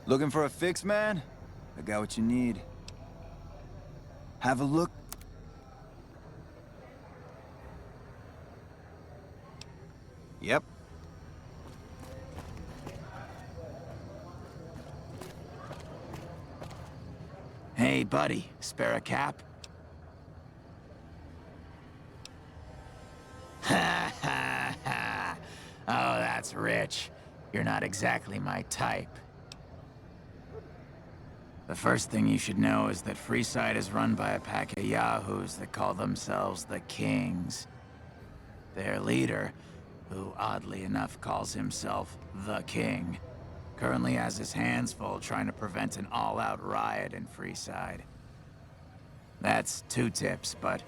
Looking for a fix, man? I got what you need. Have a look. Yep. Hey, buddy, spare a cap? Ha ha ha! Oh, that's rich. You're not exactly my type. The first thing you should know is that Freeside is run by a pack of yahoos that call themselves the Kings. Their leader, who oddly enough calls himself the King, currently has his hands full trying to prevent an all-out riot in Freeside. That's 2 tips, but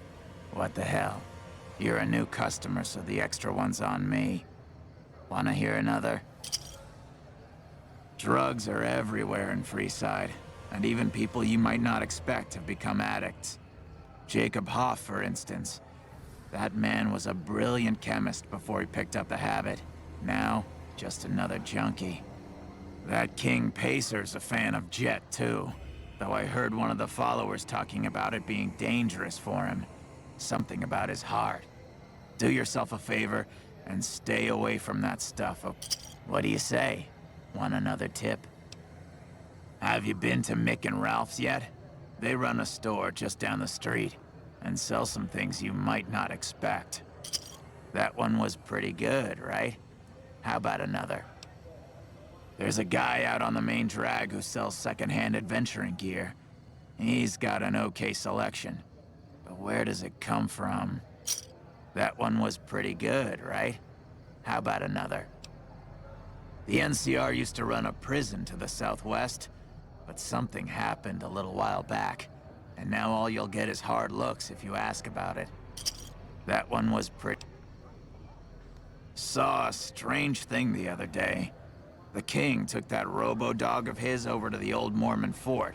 what the hell? You're a new customer, so the extra one's on me. Wanna hear another? Drugs are everywhere in Freeside, and even people you might not expect have become addicts. Jacob Hoff, for instance. That man was a brilliant chemist before he picked up the habit. Now, just another junkie. That King Pacer's a fan of Jet, too. Though I heard one of the followers talking about it being dangerous for him. Something about his heart. Do yourself a favor and stay away from that stuff. What do you say? Want another tip? Have you been to Mick and Ralph's yet? They run a store just down the street and sell some things you might not expect. That one was pretty good, right? How about another? There's a guy out on the main drag who sells second-hand adventuring gear. He's got an okay selection. But where does it come from? That one was pretty good, right? How about another? The NCR used to run a prison to the southwest, but something happened a little while back, and now all you'll get is hard looks if you ask about it. That one was pretty... Saw a strange thing the other day. The King took that robo-dog of his over to the old Mormon fort.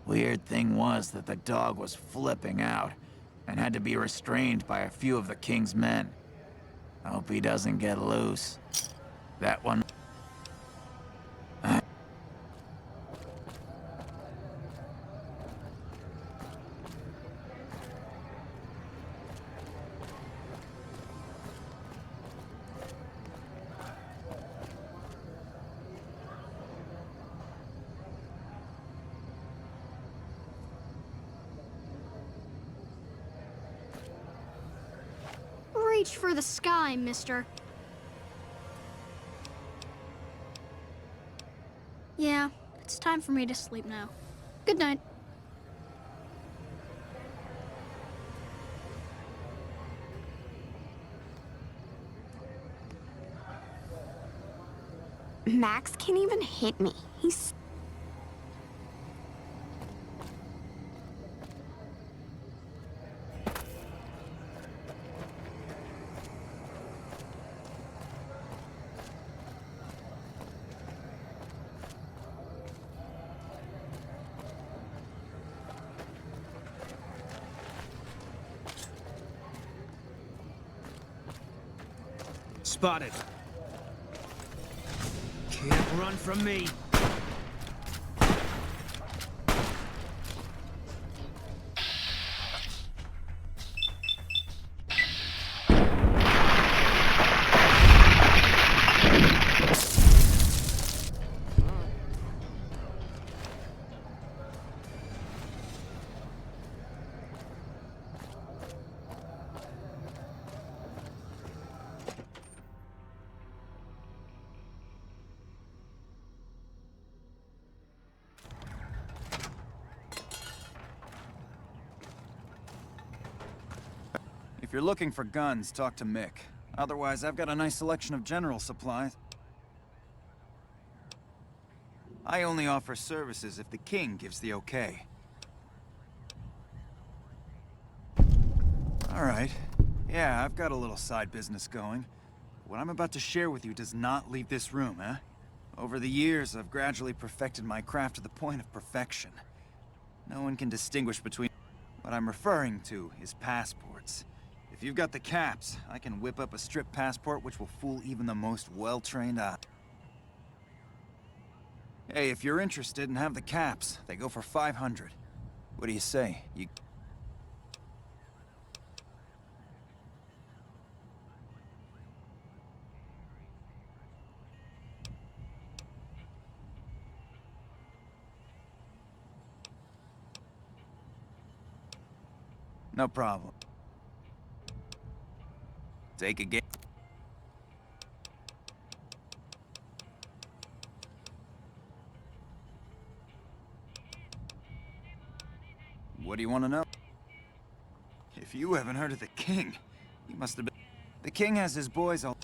Weird thing was that the dog was flipping out, and had to be restrained by a few of the King's men. I hope he doesn't get loose. That one... Reach for the sky, mister. Yeah, it's time for me to sleep now. Good night. Max can't even hit me. He's... Spotted. Can't run from me. If you're looking for guns, talk to Mick. Otherwise, I've got a nice selection of general supplies. I only offer services if the King gives the okay. Alright. Yeah, I've got a little side business going. What I'm about to share with you does not leave this room, eh? Over the years, I've gradually perfected my craft to the point of perfection. No one can distinguish between... What I'm referring to is passports. If you've got the caps, I can whip up a strip passport which will fool even the most well-trained eye. Hey, if you're interested and have the caps, they go for 500. What do you say? You... No problem. Take a game. What do you want to know? If you haven't heard of the King, you must have been... The King has his boys all...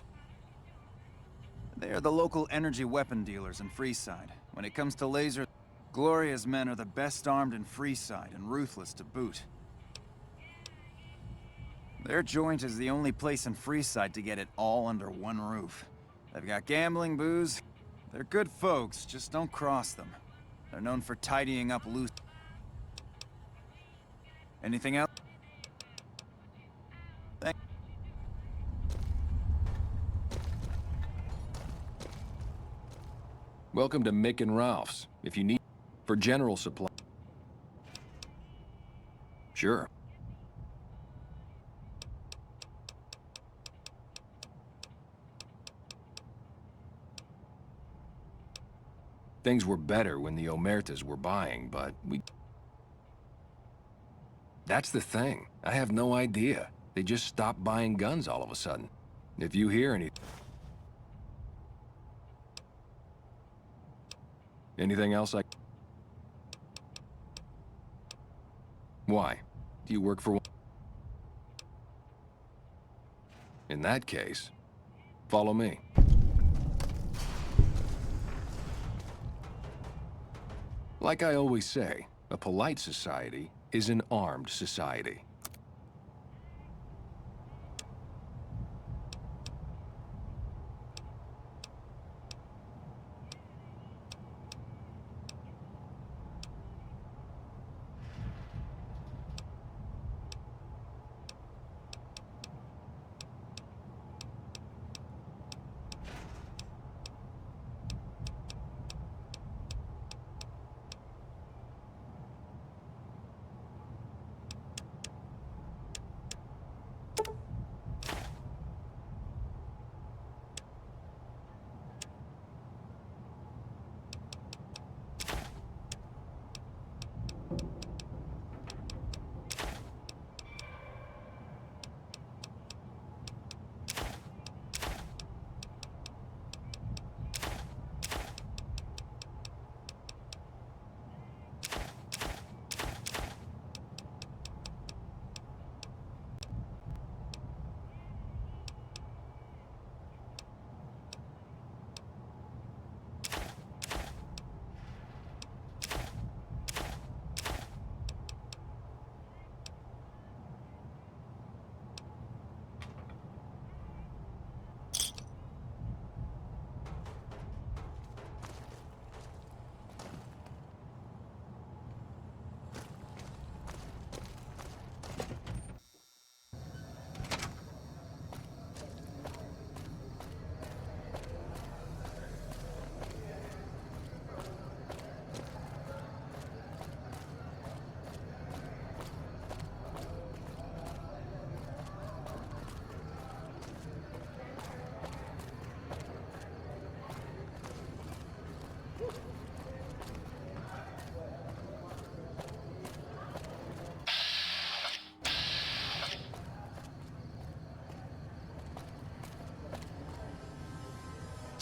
They are the local energy weapon dealers in Freeside. When it comes to laser, Gloria's men are the best armed in Freeside and ruthless to boot. Their joint is the only place in Freeside to get it all under one roof. They've got gambling, booze. They're good folks, just don't cross them. They're known for tidying up loose... Anything else? Welcome to Mick and Ralph's. If you need... for general supply. Sure. Things were better when the Omertas were buying, but we... That's the thing. I have no idea. They just stopped buying guns all of a sudden. If you hear anything else Why? Do you work for one? In that case, follow me. Like I always say, a polite society is an armed society.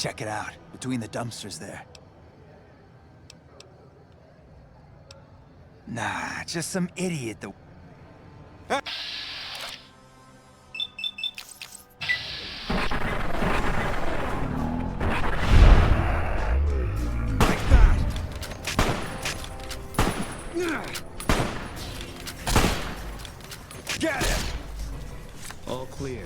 Check it out, between the dumpsters there. Nah, just some idiot that... Get it! All clear.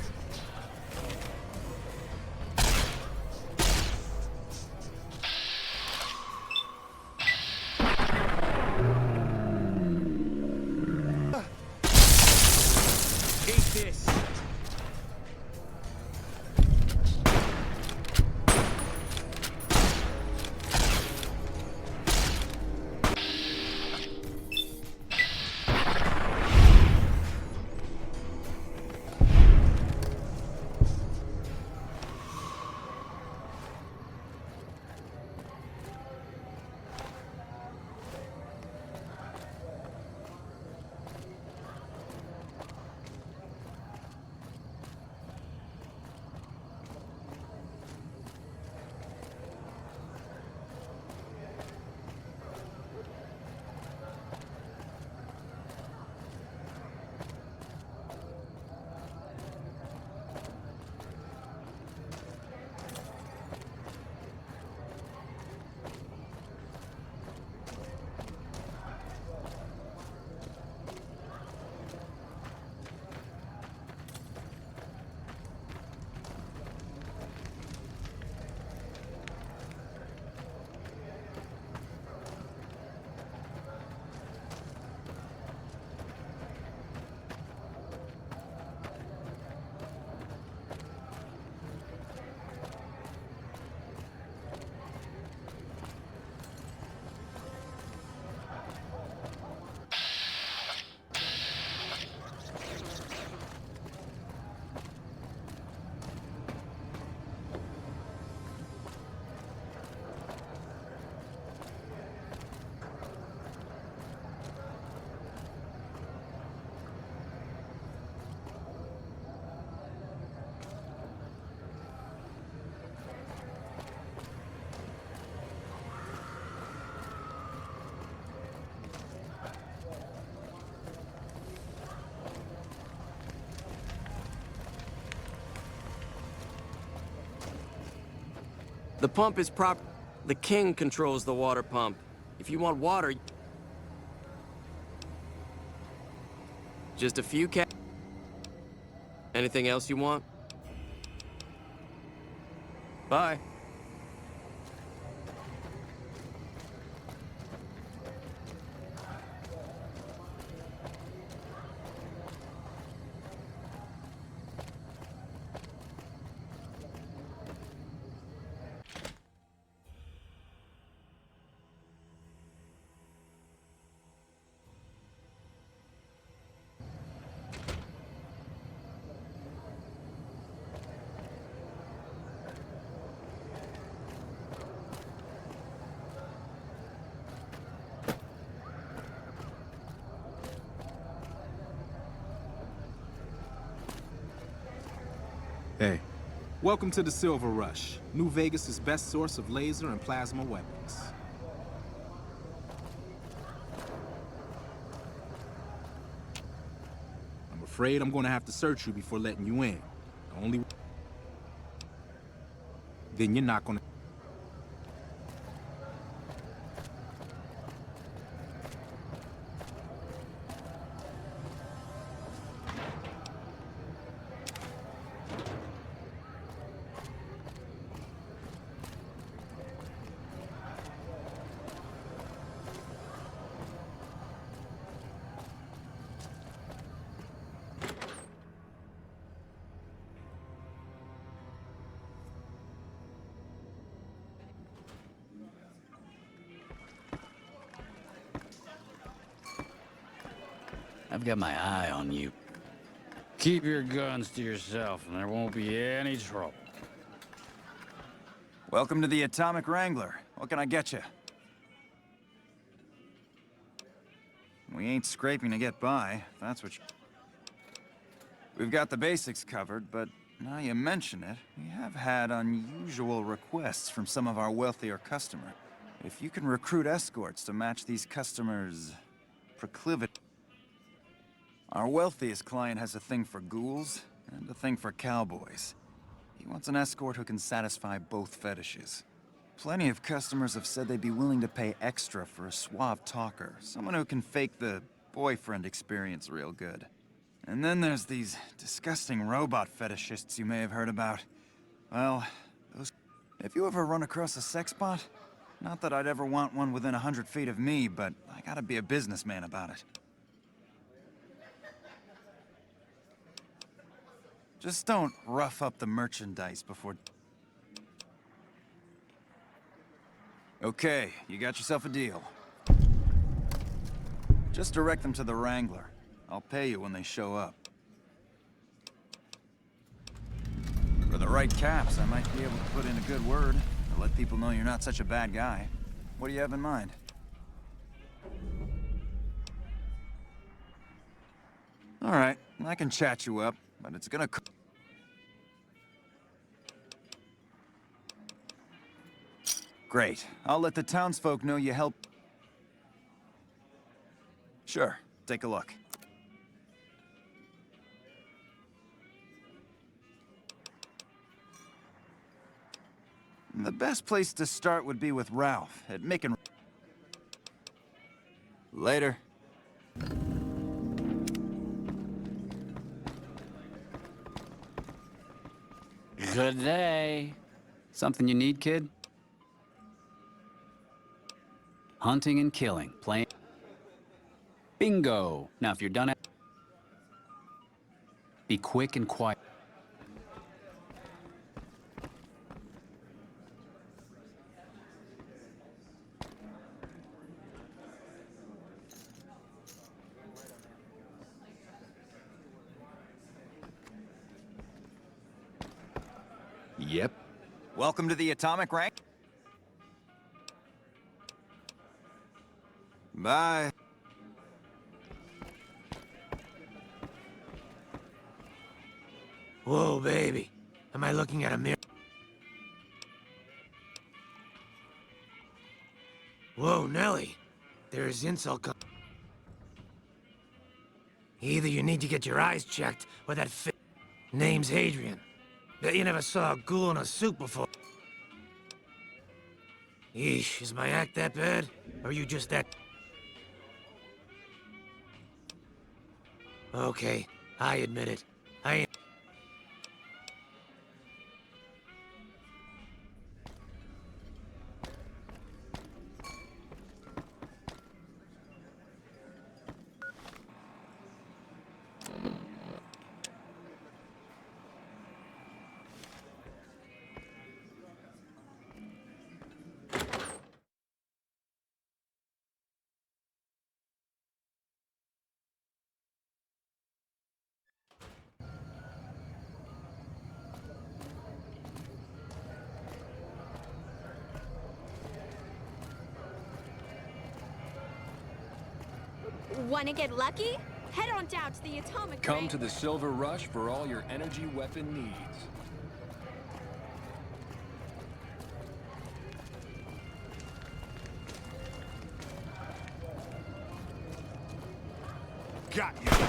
The pump is prop... The king controls the water pump. If you want water... Just a few Anything else you want? Bye. Hey. Welcome to the Silver Rush, New Vegas' best source of laser and plasma weapons. I'm afraid I'm gonna have to search you before letting you in. Only... Then you're not gonna... I've got my eye on you. Keep your guns to yourself, and there won't be any trouble. Welcome to the Atomic Wrangler. What can I get you? We ain't scraping to get by, if that's what you... We've got the basics covered, but now you mention it, we have had unusual requests from some of our wealthier customers. If you can recruit escorts to match these customers' proclivity... Our wealthiest client has a thing for ghouls and a thing for cowboys. He wants an escort who can satisfy both fetishes. Plenty of customers have said they'd be willing to pay extra for a suave talker, someone who can fake the boyfriend experience real good. And then there's these disgusting robot fetishists you may have heard about. Well, those... If you ever run across a sex bot, not that I'd ever want one within 100 feet of me, but I gotta be a businessman about it. Just don't rough up the merchandise before... Okay, you got yourself a deal. Just direct them to the Wrangler. I'll pay you when they show up. For the right caps, I might be able to put in a good word to let people know you're not such a bad guy. What do you have in mind? All right, I can chat you up, but it's gonna... Great. I'll let the townsfolk know you help... Sure. Take a look. The best place to start would be with Ralph at Mick and... Later. Good day. Something you need, kid? Hunting and killing, playing... Bingo! Now, if you're done... Be quick and quiet. Yep. Welcome to the Atomic Wrangler. Bye. Whoa, baby. Am I looking at a mirror? Whoa, Nelly. There's insult com- Either you need to get your eyes checked, or that Name's Adrian. Bet you never saw a ghoul in a suit before. Yeesh, is my act that bad? Or are you just that... Okay, I admit it. I am... Wanna get lucky? Head on down to the Atomic Come Wrangler. to the Silver Rush for all your energy weapon needs. Got you.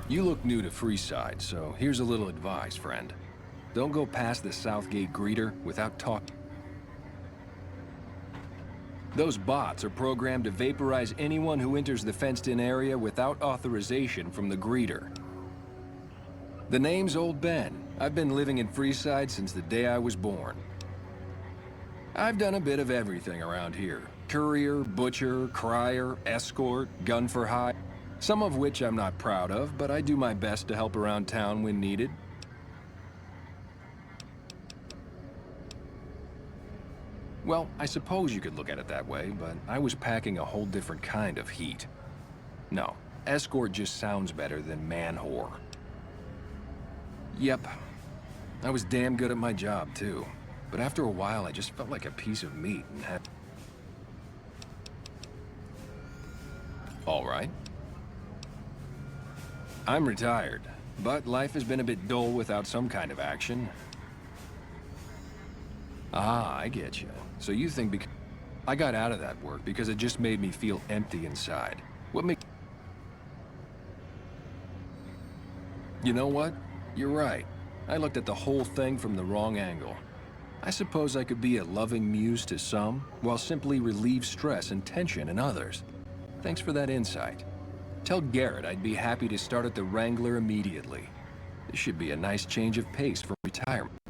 You look new to Freeside, so here's a little advice, friend. Don't go past the Southgate greeter without talking. Those bots are programmed to vaporize anyone who enters the fenced-in area without authorization from the greeter. The name's Old Ben. I've been living in Freeside since the day I was born. I've done a bit of everything around here. Courier, butcher, crier, escort, gun for hire. Some of which I'm not proud of, but I do my best to help around town when needed. Well, I suppose you could look at it that way, but I was packing a whole different kind of heat. No, escort just sounds better than man-whore. Yep, I was damn good at my job, too. But after a while, I just felt like a piece of meat and had... All right. I'm retired, but life has been a bit dull without some kind of action. Ah, I get you. So you think I got out of that work because it just made me feel empty inside. What make... You know what? You're right. I looked at the whole thing from the wrong angle. I suppose I could be a loving muse to some, while simply relieve stress and tension in others. Thanks for that insight. Tell Garrett I'd be happy to start at the Wrangler immediately. This should be a nice change of pace from retirement.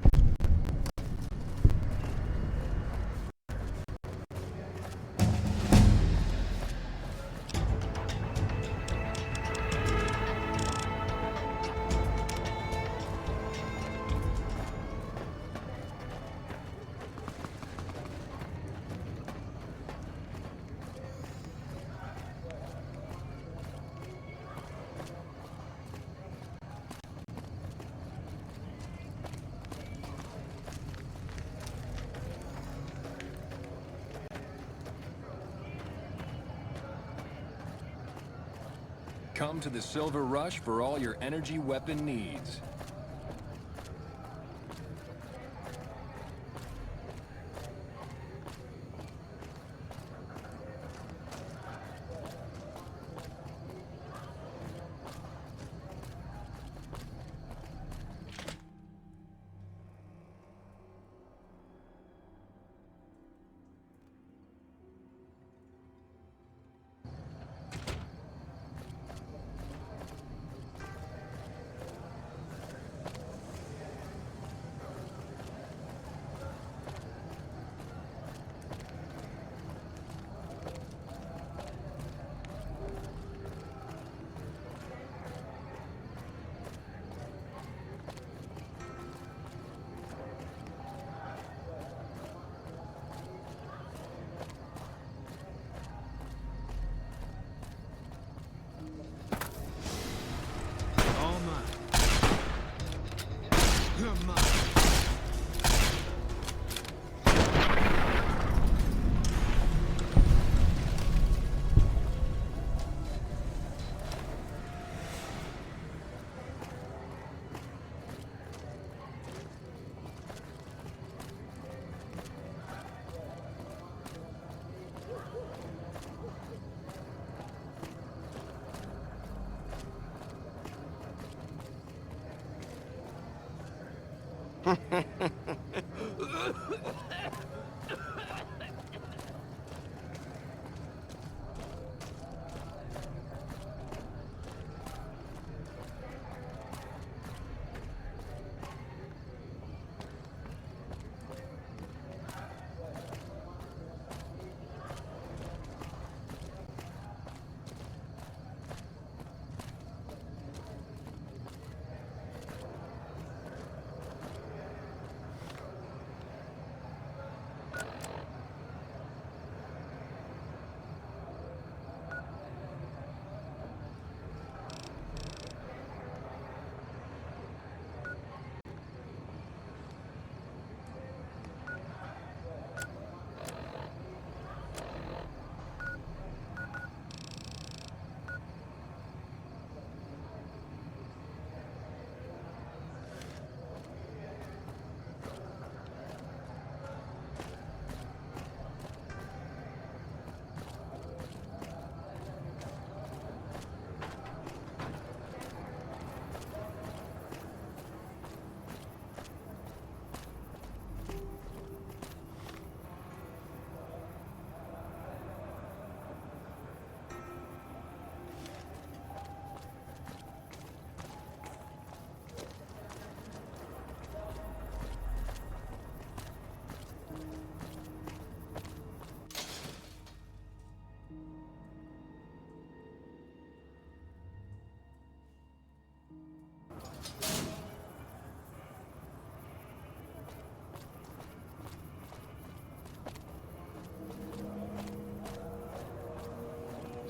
Come to the Silver Rush for all your energy weapon needs.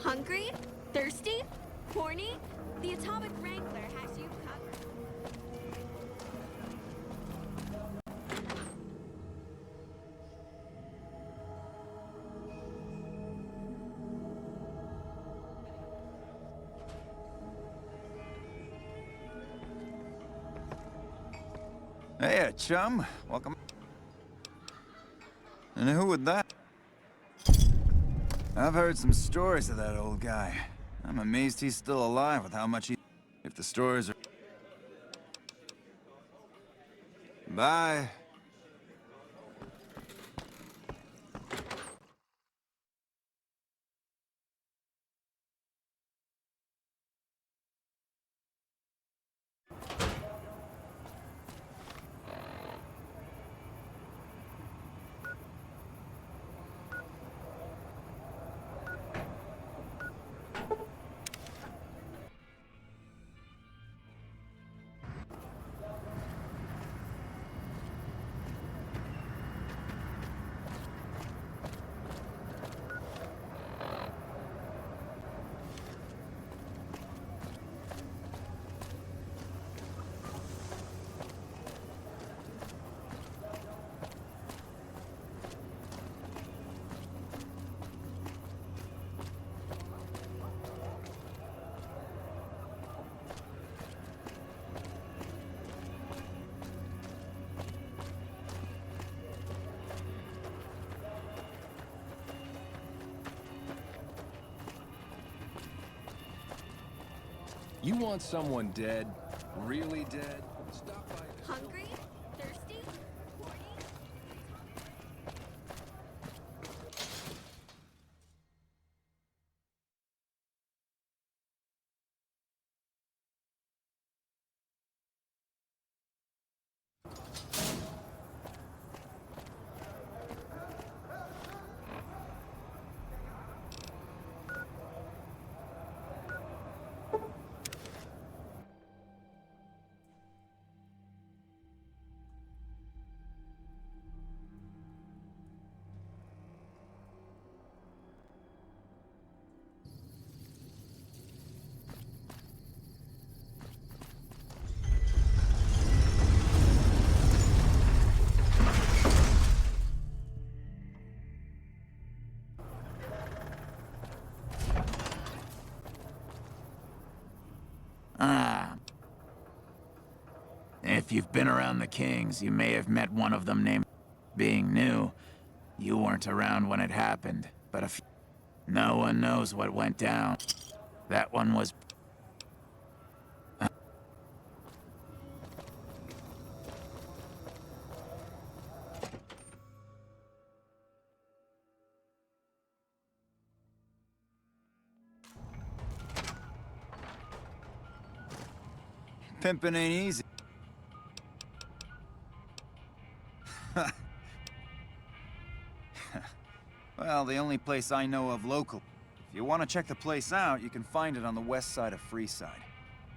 Hungry? Thirsty? Horny? The Atomic Wrangler has you covered. Hey, chum. Welcome. And who would that? I've heard some stories of that old guy. I'm amazed he's still alive with how much he... If the stories are... Bye. You want someone dead? Really dead? Stop by. Hungry? Thirsty? Horny? Ah. If you've been around the Kings, you may have met one of them named... Being new, you weren't around when it happened, but if... No one knows what went down. That one was... Pimpin' ain't easy. Well, the only place I know of local. If you want to check the place out, you can find it on the west side of Freeside.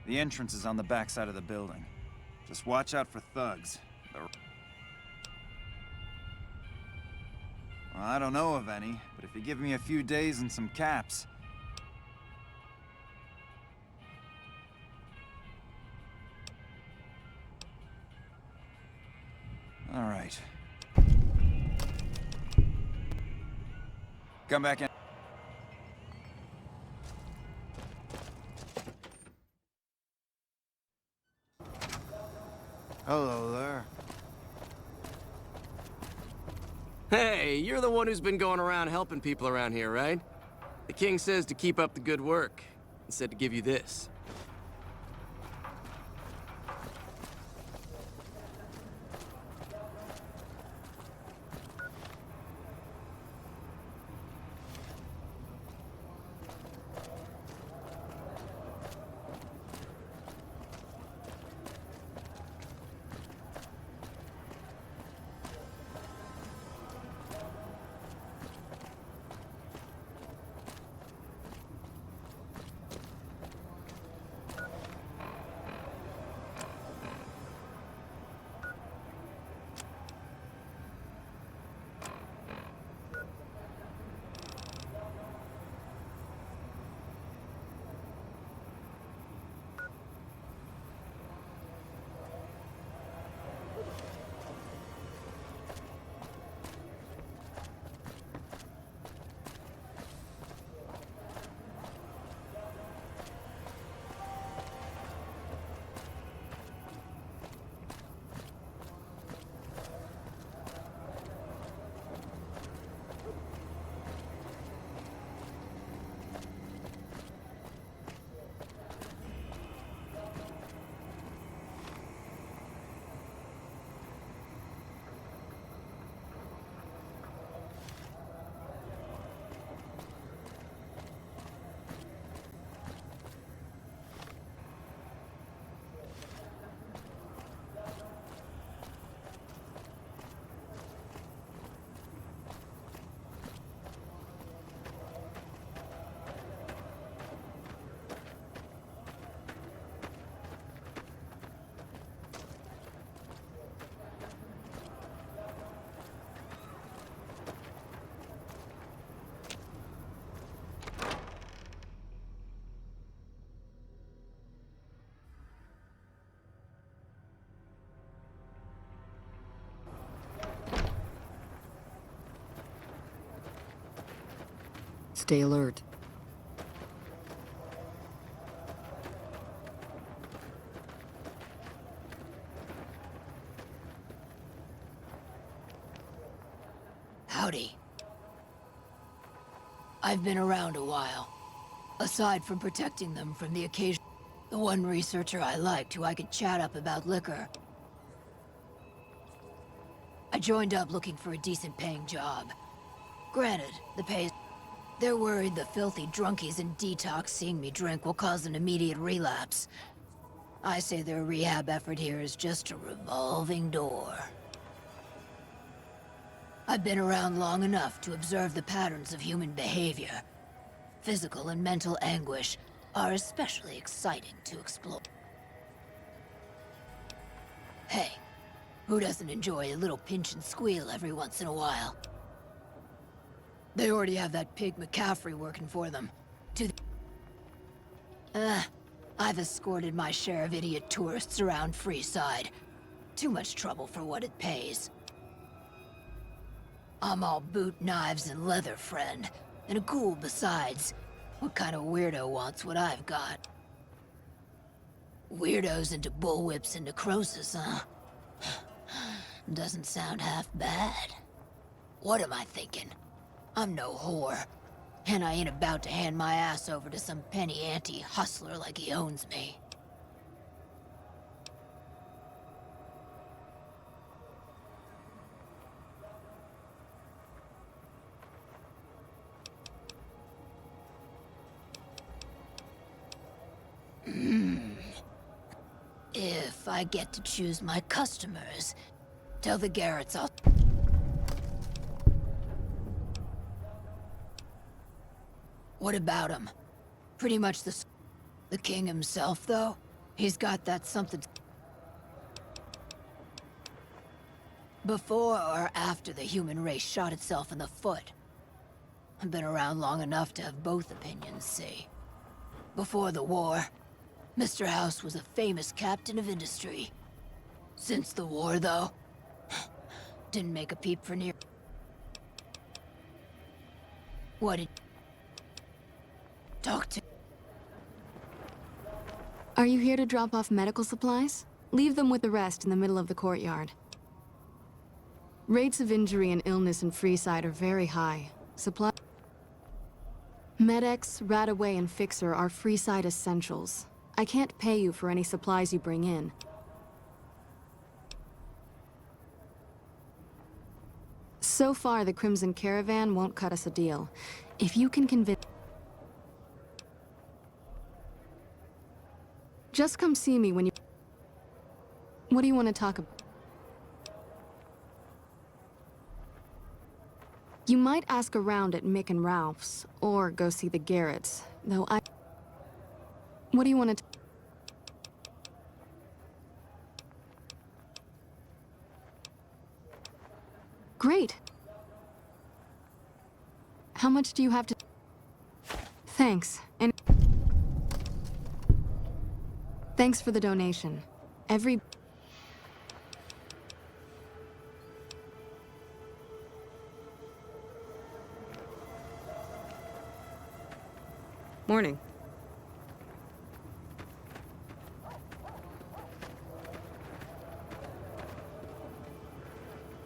The entrance is on the back side of the building. Just watch out for thugs. Well, I don't know of any, but if you give me a few days and some caps... All right. Come back in. Hello there. Hey, you're the one who's been going around helping people around here, right? The king says to keep up the good work, and said to give you this. Stay alert. Howdy. I've been around a while. Aside from protecting them from the occasion, the one researcher I liked who I could chat up about liquor. I joined up looking for a decent paying job. Granted, the pay's... They're worried the filthy drunkies in detox seeing me drink will cause an immediate relapse. I say their rehab effort here is just a revolving door. I've been around long enough to observe the patterns of human behavior. Physical and mental anguish are especially exciting to explore. Hey, who doesn't enjoy a little pinch and squeal every once in a while? They already have that pig McCaffrey working for them. I've escorted my share of idiot tourists around Freeside. Too much trouble for what it pays. I'm all boot, knives, and leather, friend. And a ghoul besides. What kind of weirdo wants what I've got? Weirdos into bullwhips and necrosis, huh? Doesn't sound half bad. What am I thinking? I'm no whore. And I ain't about to hand my ass over to some penny ante hustler like he owns me. if I get to choose my customers. Tell the Garrets I'll... What about him? Pretty much the king himself, though? He's got that something... Before or after the human race shot itself in the foot? I've been around long enough to have both opinions, see? Before the war, Mr. House was a famous captain of industry. Since the war, though, didn't make a peep for near... What did... Talk to... Are you here to drop off medical supplies? Leave them with the rest in the middle of the courtyard. Rates of injury and illness in Freeside are very high. Med-X, Radaway, and Fixer are Freeside essentials. I can't pay you for any supplies you bring in. So far, the Crimson Caravan won't cut us a deal. If you can convince... Just come see me when you... What do you want to talk about? You might ask around at Mick and Ralph's, or go see the Garrets, though I... What do you want to... Great. How much do you have to... Thanks, and... Thanks for the donation. Every... Morning.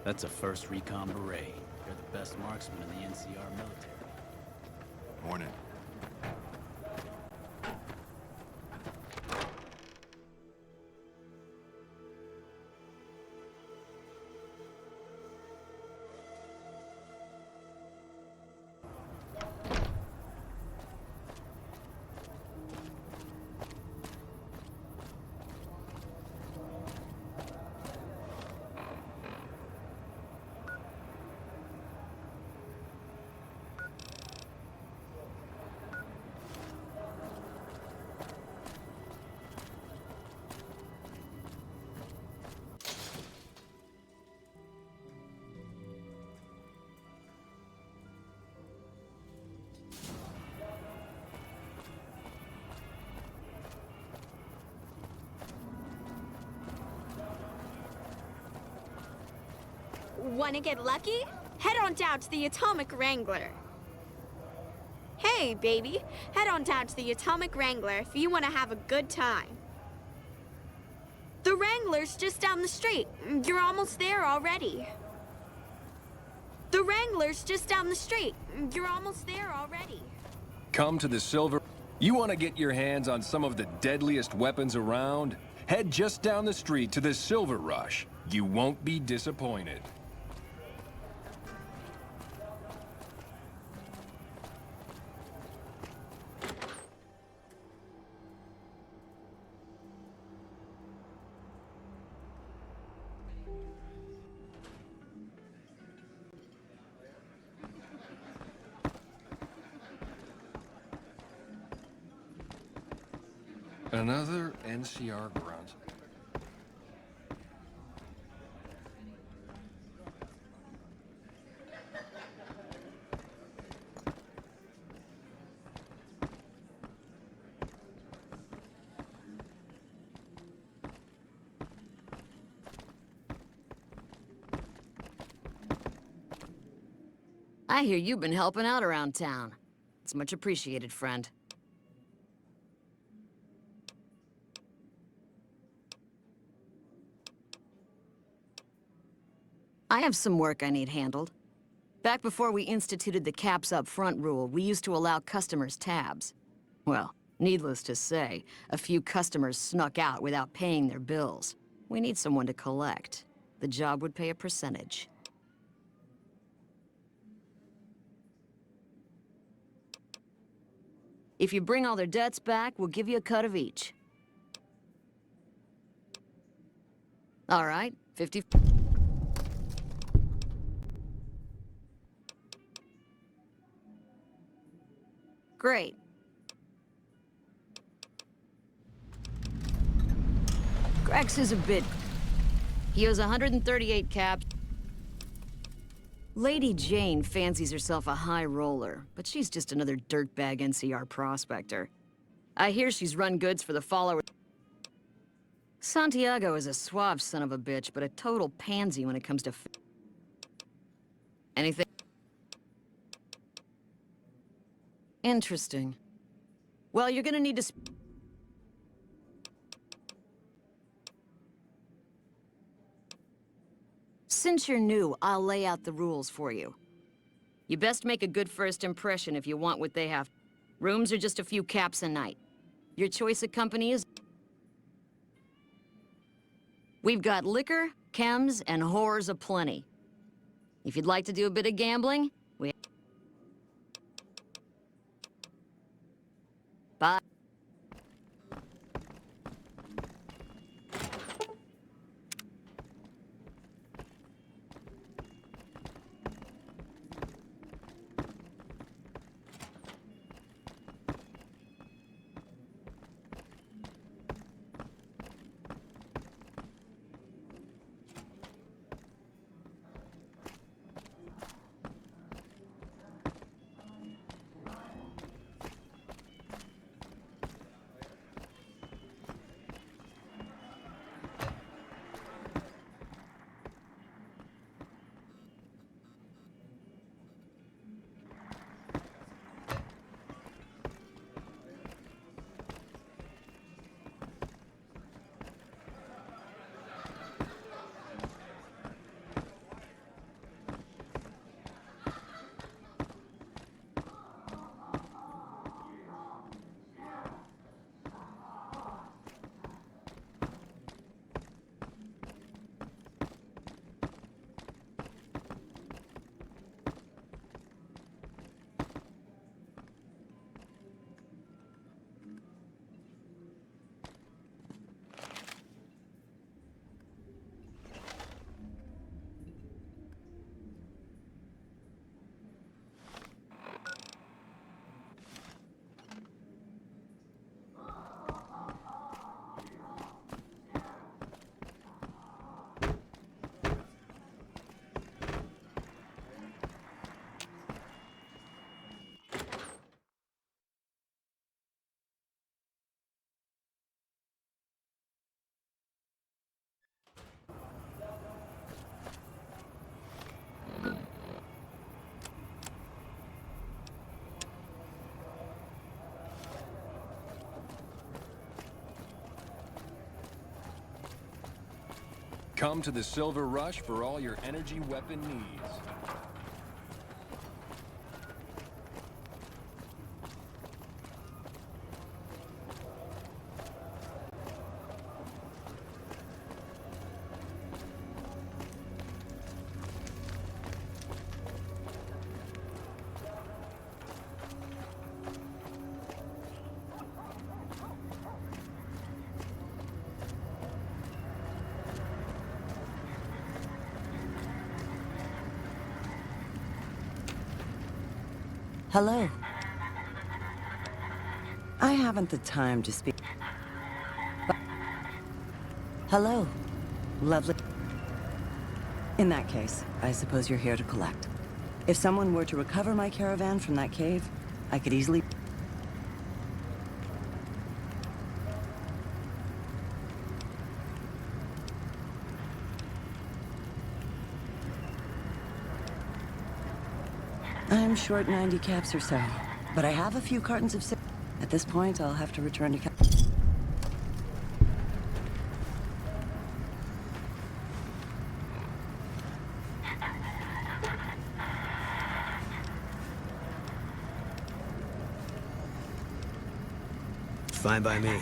That's a first recon beret. They're the best marksmen in the NCR military. Morning. Wanna get lucky? Head on down to the Atomic Wrangler. Hey, baby. Head on down to the Atomic Wrangler if you wanna have a good time. The Wrangler's just down the street. You're almost there already. The Wrangler's just down the street. You're almost there already. Come to the Silver... You want to get your hands on some of the deadliest weapons around? Head just down the street to the Silver Rush. You won't be disappointed. Another NCR grounds. I hear you've been helping out around town. It's much appreciated, friend. I have some work I need handled. Back before we instituted the caps up front rule, we used to allow customers tabs. Well, needless to say, a few customers snuck out without paying their bills. We need someone to collect. The job would pay a percentage. If you bring all their debts back, we'll give you a cut of each. All right, 50... Great. Grex is a bit... He owes 138 caps. Lady Jane fancies herself a high roller, but she's just another dirtbag NCR prospector. I hear she's run goods for the followers. Santiago is a suave son of a bitch, but a total pansy when it comes to... Anything? Interesting. Well, you're gonna need to... Since you're new, I'll lay out the rules for you. You best make a good first impression if you want what they have. Rooms are just a few caps a night. Your choice of company is... We've got liquor, chems, and whores aplenty. If you'd like to do a bit of gambling, we... Bye. Come to the Silver Rush for all your energy weapon needs. Hello. I haven't the time to speak. Hello. Lovely. In that case, I suppose you're here to collect. If someone were to recover my caravan from that cave, I could easily... I'm short 90 caps or so, but I have a few cartons of... At this point, I'll have to return to... Fine by me.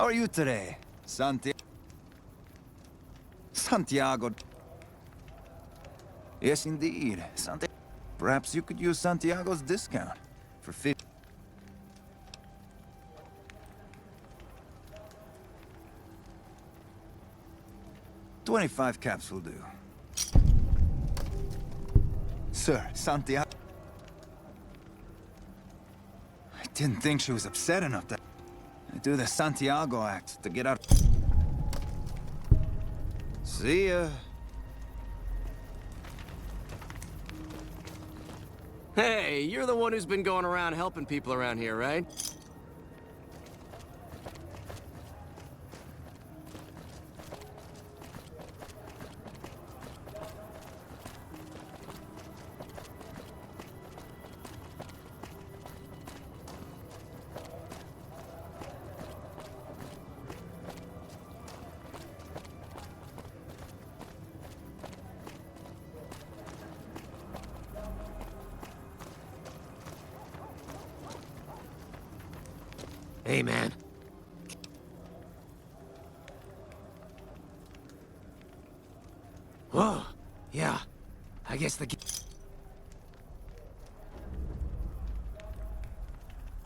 are you today? Santiago. Yes, indeed. Perhaps you could use Santiago's discount for 50. 25 caps will do. Sir, Santiago. I didn't think she was upset enough to do the Santiago act to get out. See ya. Hey, you're the one who's been going around helping people around here, right? Hey, man. Whoa. Yeah. I guess the...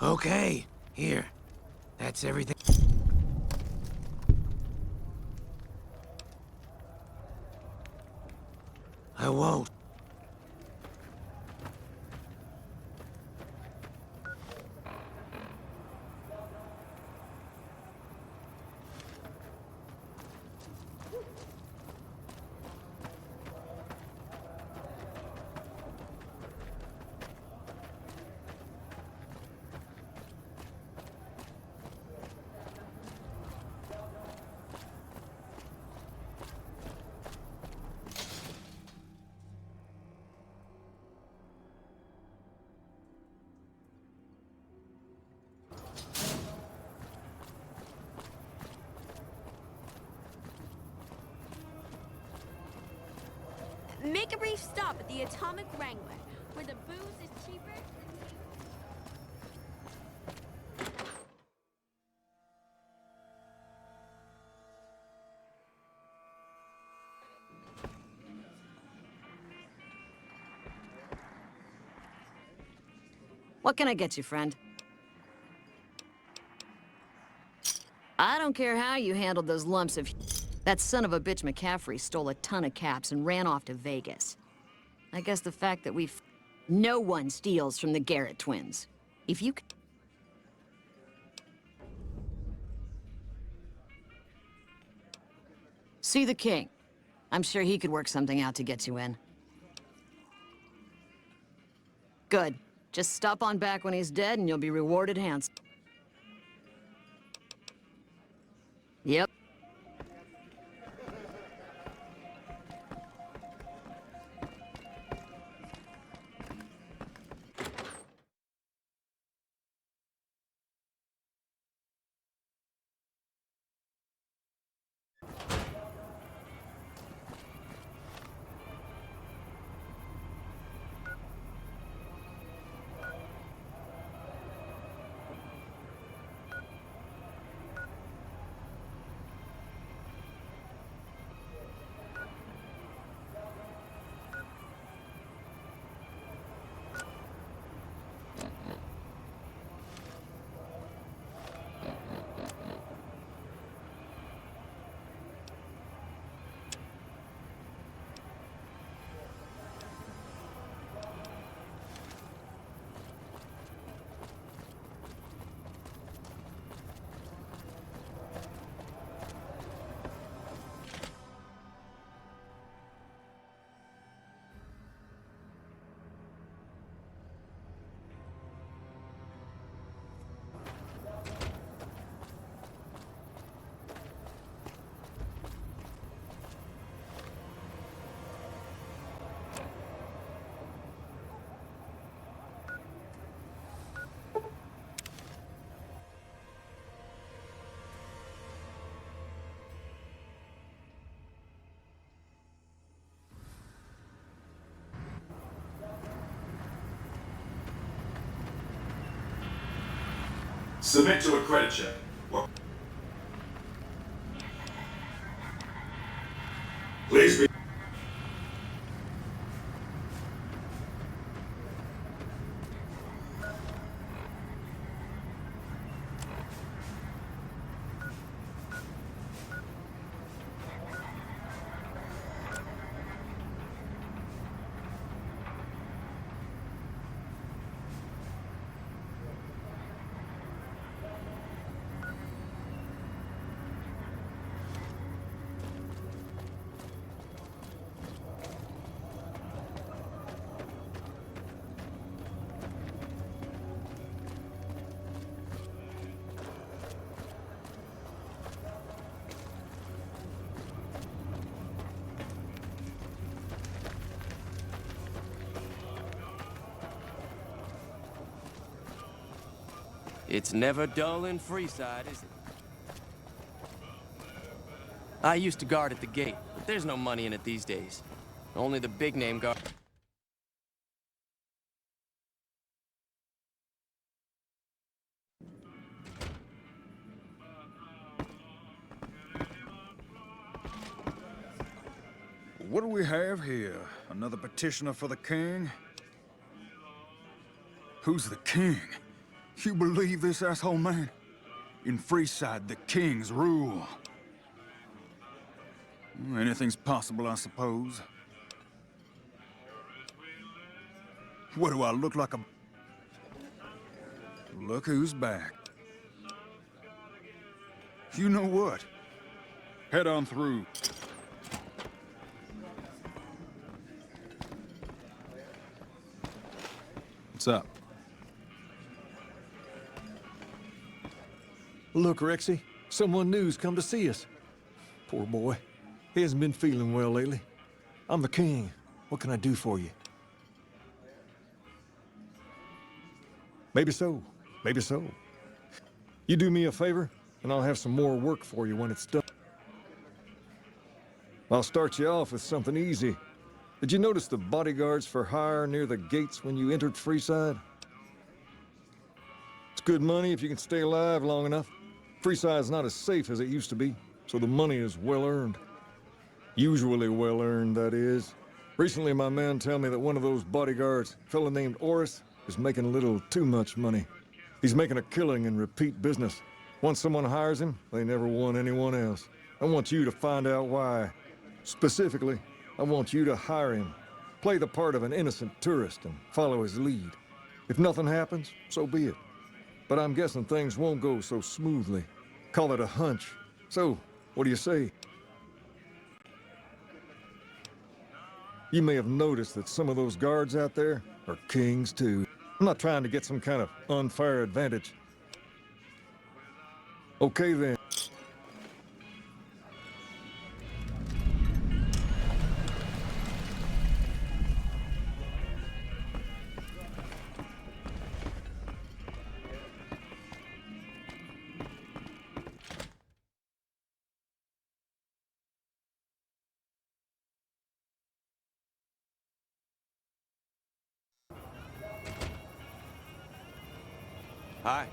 Okay. Here. That's everything. I won't. Make a brief stop at the Atomic Wrangler, where the booze is cheaper. What can I get you, friend? I don't care how you handled those lumps of... That son of a bitch McCaffrey stole a ton of caps and ran off to Vegas. I guess the fact that we've... No one steals from the Garrett twins. If you... See the king. I'm sure he could work something out to get you in. Good. Just stop on back when he's dead and you'll be rewarded handsomely. Yep. Submit to a credit check. It's never dull in Freeside, is it? I used to guard at the gate, but there's no money in it these days. Only the big-name guard. What do we have here? Another petitioner for the king? Who's the king? You believe this, asshole man? In Freeside, the kings rule. Anything's possible, I suppose. What do I look like a... Look who's back. You know what? Head on through. What's up? Look, Rexy, someone new's come to see us. Poor boy. He hasn't been feeling well lately. I'm the king. What can I do for you? Maybe so. Maybe so. You do me a favor, and I'll have some more work for you when it's done. I'll start you off with something easy. Did you notice the bodyguards for hire near the gates when you entered Freeside? It's good money if you can stay alive long enough. Freeside's not as safe as it used to be, so the money is well earned. Usually well earned, that is. Recently, my man told me that one of those bodyguards, a fella named Oris, is making a little too much money. He's making a killing in repeat business. Once someone hires him, they never want anyone else. I want you to find out why. Specifically, I want you to hire him. Play the part of an innocent tourist and follow his lead. If nothing happens, so be it. But I'm guessing things won't go so smoothly. Call it a hunch. So, what do you say? You may have noticed that some of those guards out there are kings too. I'm not trying to get some kind of unfair advantage. Okay then. Hi.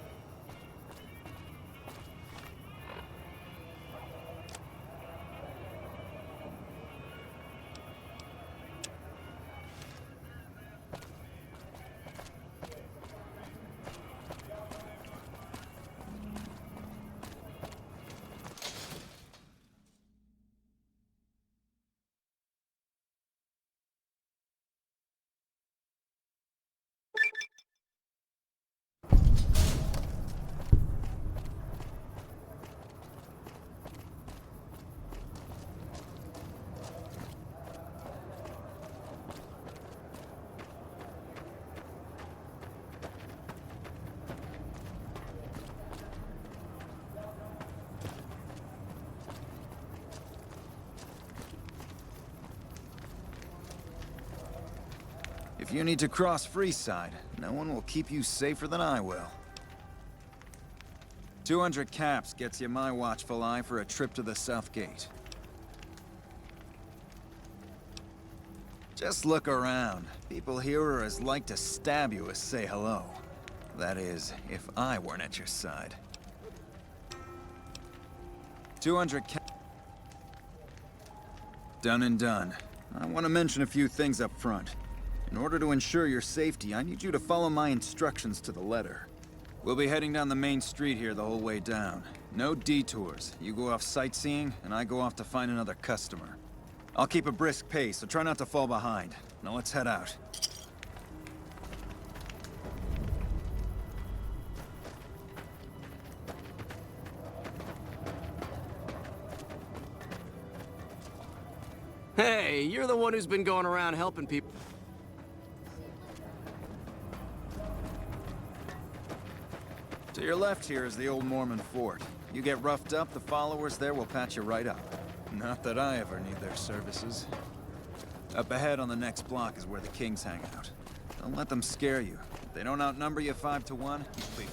If you need to cross Freeside, no one will keep you safer than I will. 200 caps gets you my watchful eye for a trip to the South Gate. Just look around. People here are as like to stab you as say hello. That is, if I weren't at your side. 200 caps. Done and done. I want to mention a few things up front. In order to ensure your safety, I need you to follow my instructions to the letter. We'll be heading down the main street here the whole way down. No detours. You go off sightseeing, and I go off to find another customer. I'll keep a brisk pace, so try not to fall behind. Now let's head out. Hey, you're the one who's been going around helping people. To your left here is the old Mormon fort. You get roughed up, the followers there will patch you right up. Not that I ever need their services. Up ahead on the next block is where the kings hang out. Don't let them scare you. If they don't outnumber you 5 to 1, you leave.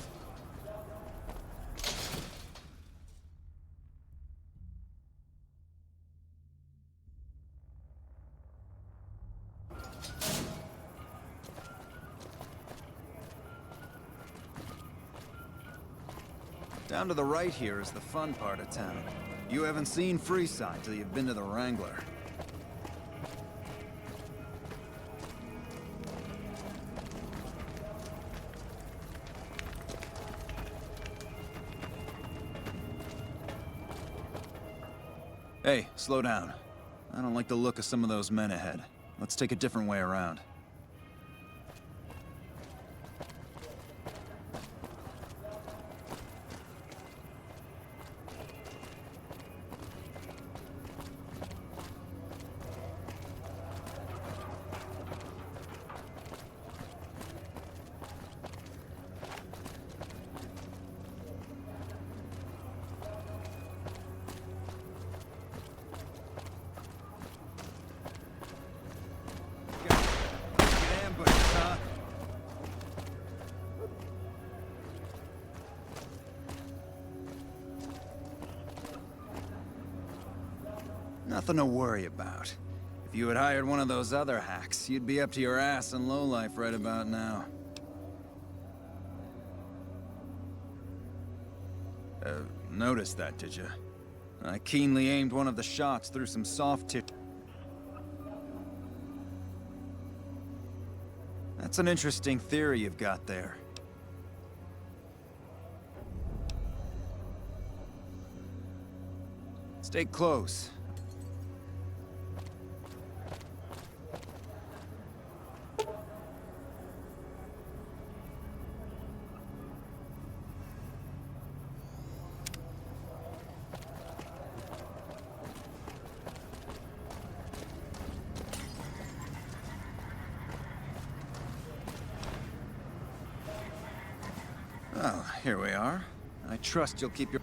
Down to the right here is the fun part of town. You haven't seen Freeside till you've been to the Wrangler. Hey, slow down. I don't like the look of some of those men ahead. Let's take a different way around. Nothing to worry about. If you had hired one of those other hacks, you'd be up to your ass in lowlife right about now. Noticed that, did you? I keenly aimed one of the shots through some soft tissue. That's an interesting theory you've got there. Stay close. Well, here we are. I trust you'll keep your...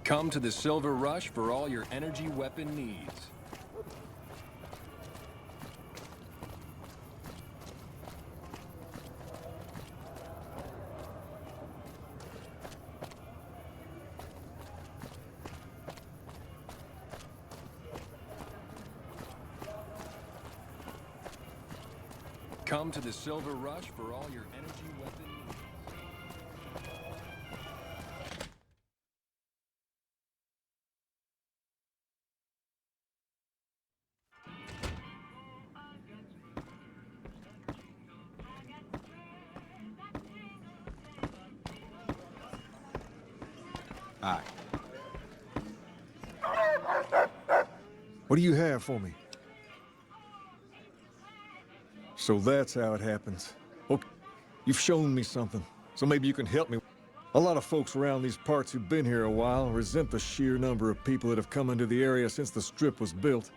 Come to the Silver Rush for all your energy weapon needs. Come to the Silver Rush for all your energy weapon needs. Aye. What do you have for me? So that's how it happens. Okay, you've shown me something, so maybe you can help me. A lot of folks around these parts who've been here a while resent the sheer number of people that have come into the area since the Strip was built.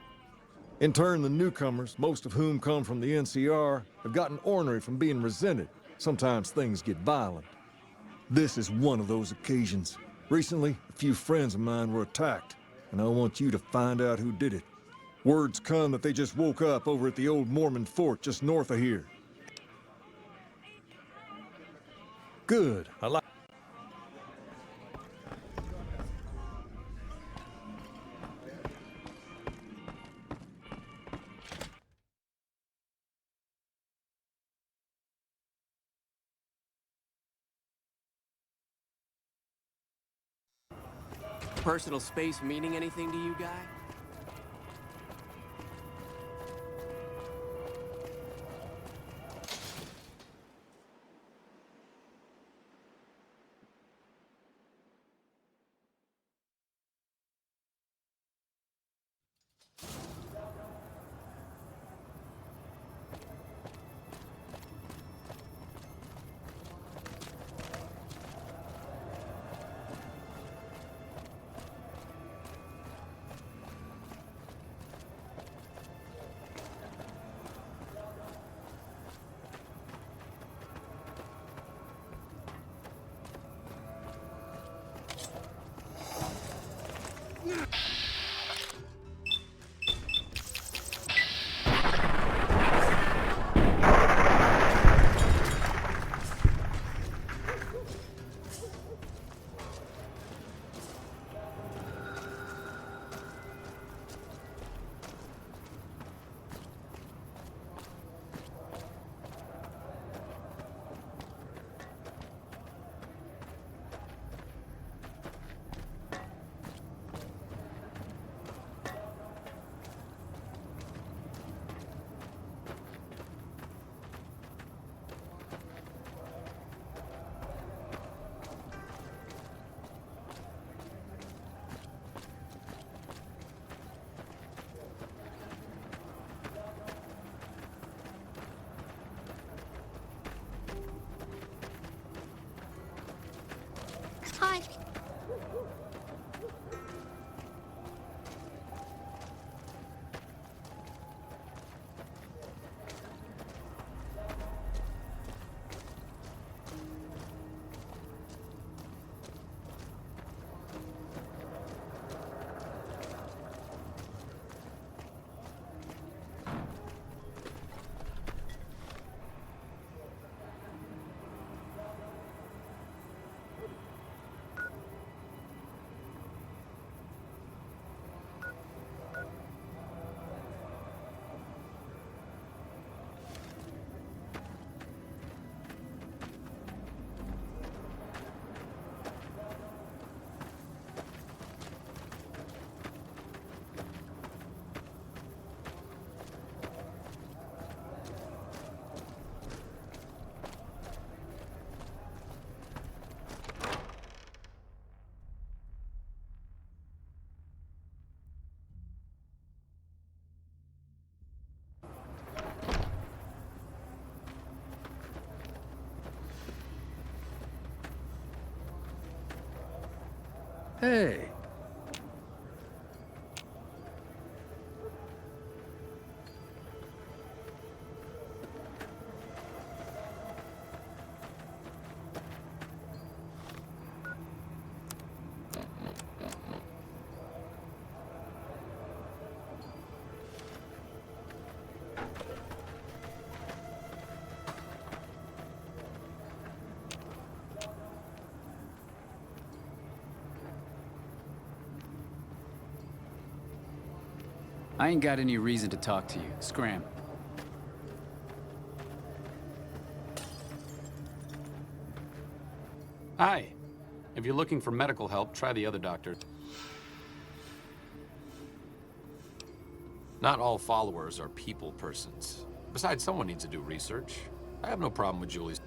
In turn, the newcomers, most of whom come from the NCR, have gotten ornery from being resented. Sometimes things get violent. This is one of those occasions. Recently, a few friends of mine were attacked, and I want you to find out who did it. Words come that they just woke up over at the old Mormon fort just north of here. Good. I like. Personal space meaning anything to you, guy? Hi. Hey. I ain't got any reason to talk to you. Scram. Hi. If you're looking for medical help, try the other doctor. Not all followers are people persons. Besides, someone needs to do research. I have no problem with Julie's.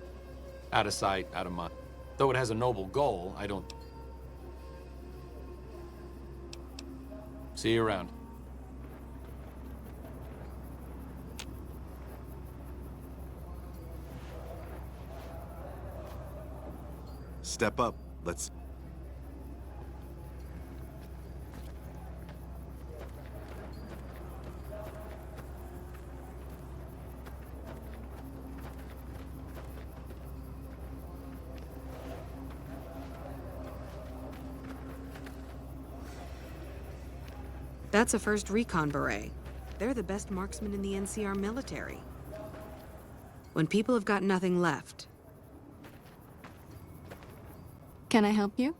Out of sight, out of mind. Though it has a noble goal, I don't... See you around. Step up. Let's... That's a 1st Recon Beret. They're the best marksmen in the NCR military. When people have got nothing left. Can I help you?